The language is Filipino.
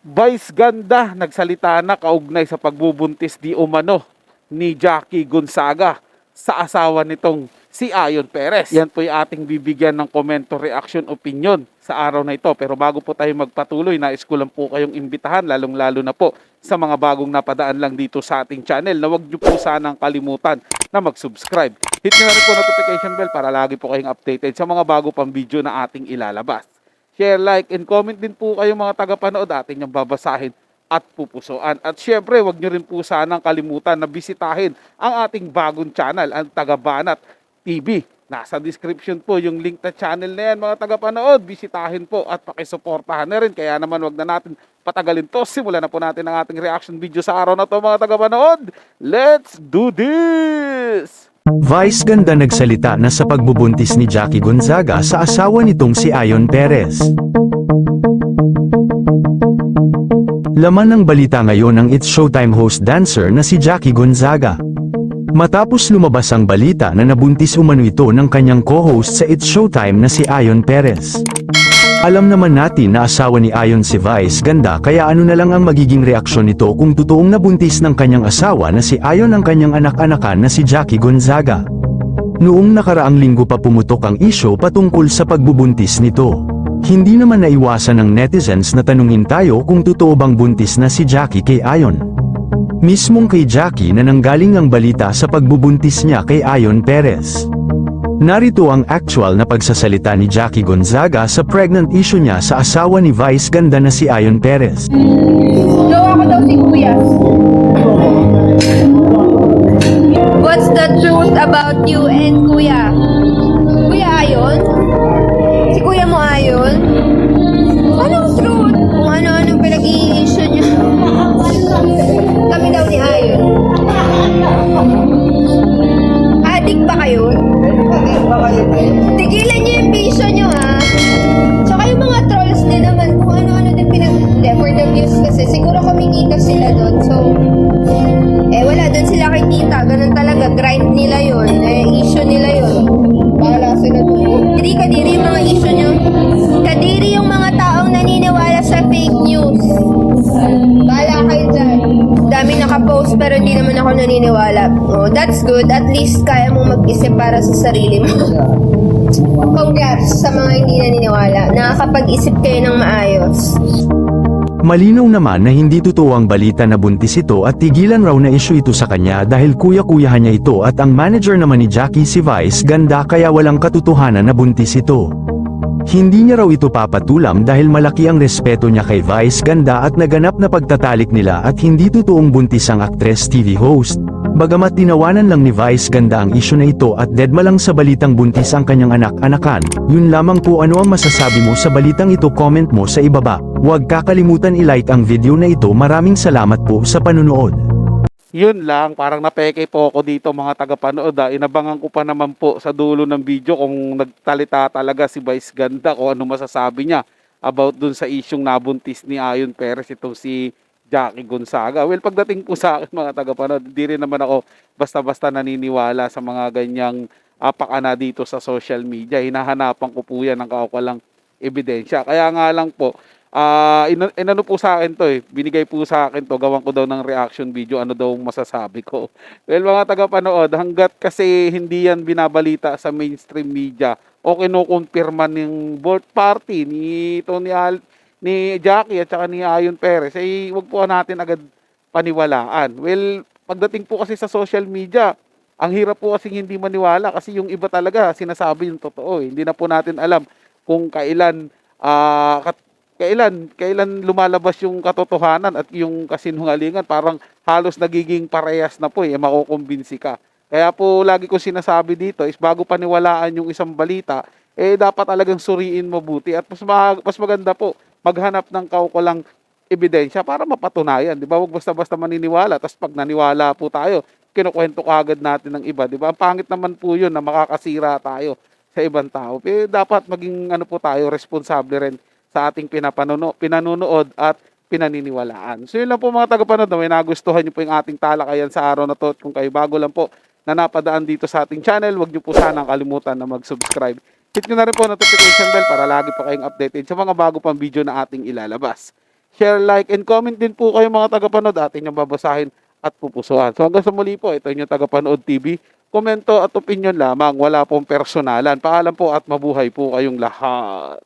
Vice ganda nagsalita na kaugnay sa pagbubuntis di umano ni Jackie Gonzaga sa asawa nitong si Ayon Perez. Yan po yung ating bibigyan ng komento, reaction, opinion sa araw na ito. Pero bago po tayo magpatuloy, nais ko lang po kayong imbitahan, lalong-lalo na po sa mga bagong napadaan lang dito sa ating channel, na huwag niyo po sanang kalimutan na mag-subscribe. Hit nyo na rin po notification bell para lagi po kayong updated sa mga bago pang video na ating ilalabas. Share, like, and comment din po kayo mga tagapanood, atin yung babasahin at pupusuan. At syempre, wag nyo rin po sanang kalimutan na bisitahin ang ating bagong channel, ang Tagabanat TV. Nasa description po yung link na channel na yan mga tagapanood. Bisitahin po at pakisuportahan na rin. Kaya naman wag na natin patagalin to. Simulan na po natin ang ating reaction video sa araw na to mga tagapanood. Let's do this! Vice ganda nagsalita na sa pagbubuntis ni Jackie Gonzaga sa asawa nitong si Ayon Perez. Laman ng balita ngayon ng It's Showtime host dancer na si Jackie Gonzaga. Matapos lumabas ang balita na nabuntis umano ito ng kanyang co-host sa It's Showtime na si Ayon Perez. Alam naman natin na asawa ni Ayon si Vice ganda, kaya ano na lang ang magiging reaksyon nito kung totoong nabuntis ng kanyang asawa na si Ayon ang kanyang anak-anakan na si Jackie Gonzaga. Noong nakaraang linggo pa pumutok ang isyu patungkol sa pagbubuntis nito. Hindi naman naiwasan ng netizens na tanungin tayo kung totoo bang buntis na si Jackie kay Ayon. Mismong kay Jackie na nanggaling ang balita sa pagbubuntis niya kay Ayon Perez. Narito ang actual na pagsasalita ni Jackie Gonzaga sa pregnant issue niya sa asawa ni Vice ganda na si Ayon Perez. Jowa ko daw si Kuya. What's the truth about you and Kuya? Kuya Ayon? Si Kuya mo Ayon? Anong truth? Kung ano-anong pinag-i-issue niyo. Kami daw ni Ayon. Adik ba kayo? Tigilan niyo yung bisyo niyo ha. Tsaka yung mga trolls din naman kung ano-ano din hindi, for the views kasi siguro kumikita sila doon. So, wala doon sila kikita. Ganun talaga, grind nila yun. Issue nila yun. Bahala sila doon. Hindi kadiri yung mga issue niyo. Kadiri yung mga taong naniniwala sa fake news. Bahala kayo dyan. Daming nakapost pero hindi naman ako naniniwala. Oh, that's good. At least kaya mong mag-isip para sa sarili mo. Congrats sa mga hindi naniniwala. Nakakapag-isip kayo ng maayos. Malinaw naman na hindi totoo ang balita na buntis ito at tigilan raw na issue ito sa kanya dahil kuya-kuyahan niya ito at ang manager naman ni Jackie si Vice ganda, kaya walang katotohanan na buntis ito. Hindi niya raw ito papatulam dahil malaki ang respeto niya kay Vice ganda at naganap na pagtatalik nila at hindi totoong buntis ang actress TV host. Bagamat tinawanan lang ni Vice ganda ang issue na ito at dedma lang sa balitang buntis ang kanyang anak-anakan, yun lamang po. Ano ang masasabi mo sa balitang ito? Comment mo sa ibaba. Huwag kakalimutan i-like ang video na ito. Maraming salamat po sa panunood. Yun lang, parang napeke po ako dito mga tagapanood. Inabangan ko pa naman po sa dulo ng video kung nagtalita talaga si Vice ganda kung ano masasabi niya about dun sa isyong nabuntis ni Ayon Perez itong si Jackie Gonzaga. Well, pagdating po sa akin mga tagapanood, di rin naman ako basta-basta naniniwala sa mga ganyang pakana dito sa social media. Hinahanapan ko po yan ng kaukulang ebidensya. Kaya nga lang po, inano po sa akin to binigay po sa akin to, gawan ko daw ng reaction video, ano daw masasabi ko. Well mga tagapanood, hanggat kasi hindi yan binabalita sa mainstream media o kinukumpirma ng both party ni ni Jackie at saka ni Ayon Perez, wag po natin agad paniwalaan. Well, pagdating po kasi sa social media, ang hirap po kasi hindi maniwala kasi yung iba talaga sinasabi yung totoo. Hindi na po natin alam kung kailan lumalabas yung katotohanan at yung kasinungalingan. Parang halos nagiging parehas na po makukumbinsi ka. Kaya po lagi ko sinasabi dito is bago paniwalaan yung isang balita, dapat talagang suriin mabuti at mas maganda po maghanap ng kaukulang ebidensya para mapatunayan, di ba? Huwag basta-basta maniniwala, tapos pag naniwala po tayo, kinukwento kagad natin ng iba, di ba? Ang pangit naman po yun na makakasira tayo sa ibang tao. Dapat maging po tayo, responsable rin sa ating pinanunood at pinaniniwalaan. So yun lang po mga tagapanood, na may nagustuhan nyo po yung ating talakayan sa araw na to. At kung kayo bago lang po na napadaan dito sa ating channel, huwag nyo po sanang kalimutan na mag-subscribe. Hit nyo na rin po notification bell para lagi po kayong updated sa mga bago pang video na ating ilalabas. share, like, and comment din po kayo mga tagapanood. Atin yung babasahin at pupusuan. So hanggang sa muli po, ito yung Tagapanood TV. Komento at opinion lamang, wala pong personalan. Paalam po at mabuhay po kayong lahat.